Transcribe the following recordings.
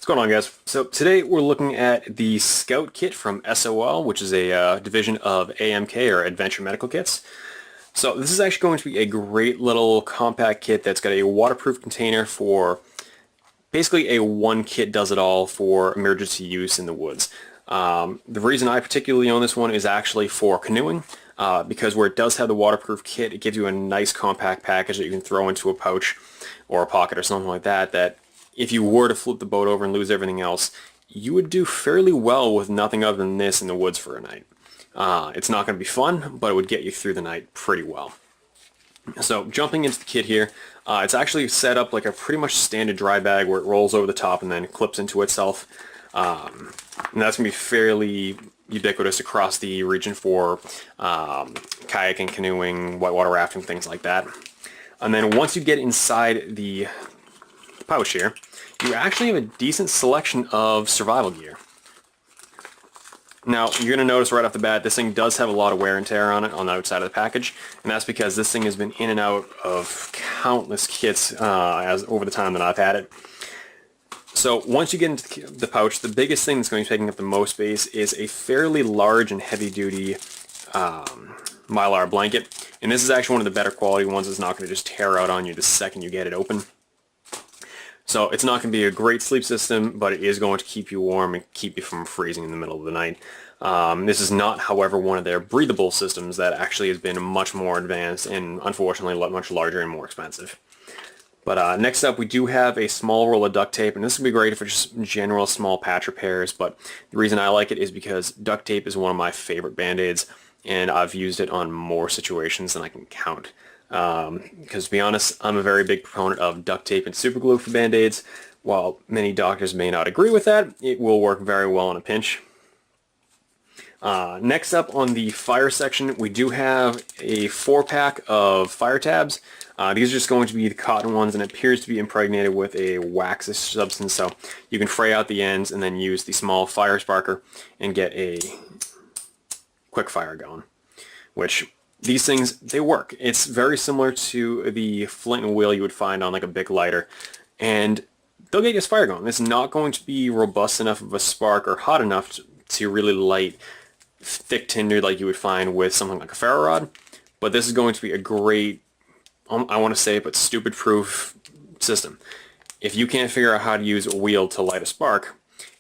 What's going on, guys? So today we're looking at the Scout Kit from SOL, which is a division of AMK, or Adventure Medical Kits. So this is actually going to be a great little compact kit that's got a waterproof container for basically a one kit does it all for emergency use in the woods. The reason I particularly own this one is actually for canoeing, because where it does have the waterproof kit, it gives you a nice compact package that you can throw into a pouch or a pocket or something like that, that if you were to flip the boat over and lose everything else, you would do fairly well with nothing other than this in the woods for a night. It's not going to be fun, but it would get you through the night pretty well. So jumping into the kit here, it's actually set up like a pretty much standard dry bag where it rolls over the top and then clips into itself. And that's going to be fairly ubiquitous across the region for kayaking, canoeing, whitewater rafting, things like that. And then once you get inside the pouch here, you actually have a decent selection of survival gear. Now, you're going to notice right off the bat, this thing does have a lot of wear and tear on it on the outside of the package, and that's because this thing has been in and out of countless kits over the time that I've had it. So once you get into the pouch, the biggest thing that's going to be taking up the most space is a fairly large and heavy-duty Mylar blanket, and this is actually one of the better quality ones. It's not going to just tear out on you the second you get it open. So it's not going to be a great sleep system, but it is going to keep you warm and keep you from freezing in the middle of the night. This is not, however, one of their breathable systems that actually has been much more advanced and unfortunately much larger and more expensive. But next up, we do have a small roll of duct tape, and this would be great for just general small patch repairs, but the reason I like it is because duct tape is one of my favorite Band-Aids, and I've used it on more situations than I can count. Because to be honest, I'm a very big proponent of duct tape and super glue for Band-Aids. While many doctors may not agree with that, it will work very well in a pinch. Next up on the fire section, we do have a 4-pack of fire tabs. These are just going to be the cotton ones, and it appears to be impregnated with a wax substance, so you can fray out the ends and then use the small fire sparker and get a quick fire going, which these things, they work. It's very similar to the flint and wheel you would find on like a big lighter, and they'll get this fire going. It's not going to be robust enough of a spark or hot enough to really light thick tinder like you would find with something like a ferro rod, but this is going to be a great, I want to say, but stupid proof system. If you can't figure out how to use a wheel to light a spark,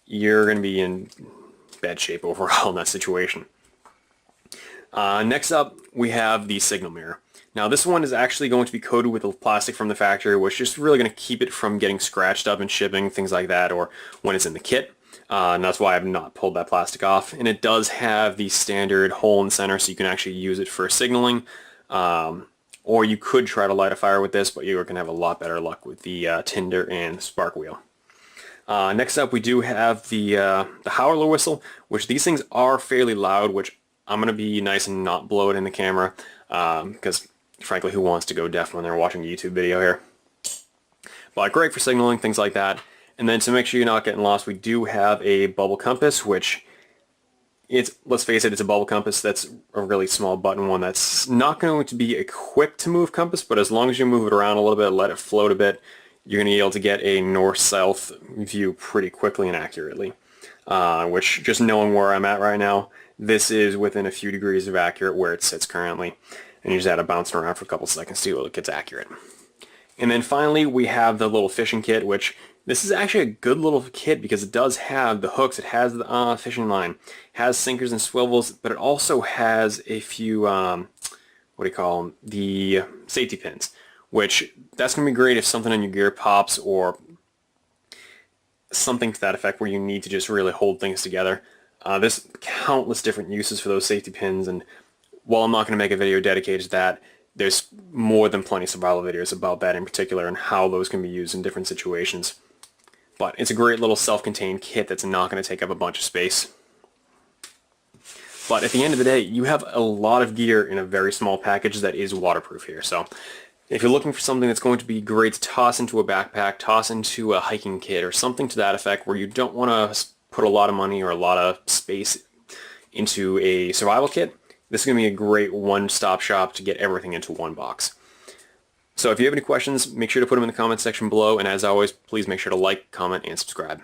you're going to be in bad shape overall in that situation. Next up, we have the signal mirror. Now this one is actually going to be coated with plastic from the factory, which is really going to keep it from getting scratched up in shipping, things like that, or when it's in the kit. And that's why I've not pulled that plastic off. And it does have the standard hole in the center, so you can actually use it for signaling. Or you could try to light a fire with this, but you're going to have a lot better luck with the tinder and spark wheel. Next up, we do have the Howler Whistle, which these things are fairly loud, which I'm going to be nice and not blow it in the camera, because frankly, who wants to go deaf when they're watching a YouTube video here? But great for signaling, things like that. And then to make sure you're not getting lost, we do have a bubble compass, which it's, let's face it, it's a bubble compass that's a really small button one that's not going to be a quick to move compass, but as long as you move it around a little bit, let it float a bit, you're going to be able to get a north-south view pretty quickly and accurately. Which, just knowing where I'm at right now, this is within a few degrees of accurate where it sits currently, and you just have to bounce it around for a couple seconds to see what gets accurate. And then finally, we have the little fishing kit, which this is actually a good little kit because it does have the hooks, it has the fishing line, it has sinkers and swivels, but it also has a few, what do you call them, the safety pins, which that's going to be great if something on your gear pops or something to that effect where you need to just really hold things together. There's countless different uses for those safety pins, and while I'm not going to make a video dedicated to that, there's more than plenty of survival videos about that in particular and how those can be used in different situations. But it's a great little self-contained kit that's not going to take up a bunch of space. But at the end of the day, you have a lot of gear in a very small package that is waterproof here. So if you're looking for something that's going to be great to toss into a backpack, toss into a hiking kit, or something to that effect where you don't want to put a lot of money or a lot of space into a survival kit, this is going to be a great one-stop shop to get everything into one box. So if you have any questions, make sure to put them in the comment section below, and as always, please make sure to like, comment, and subscribe.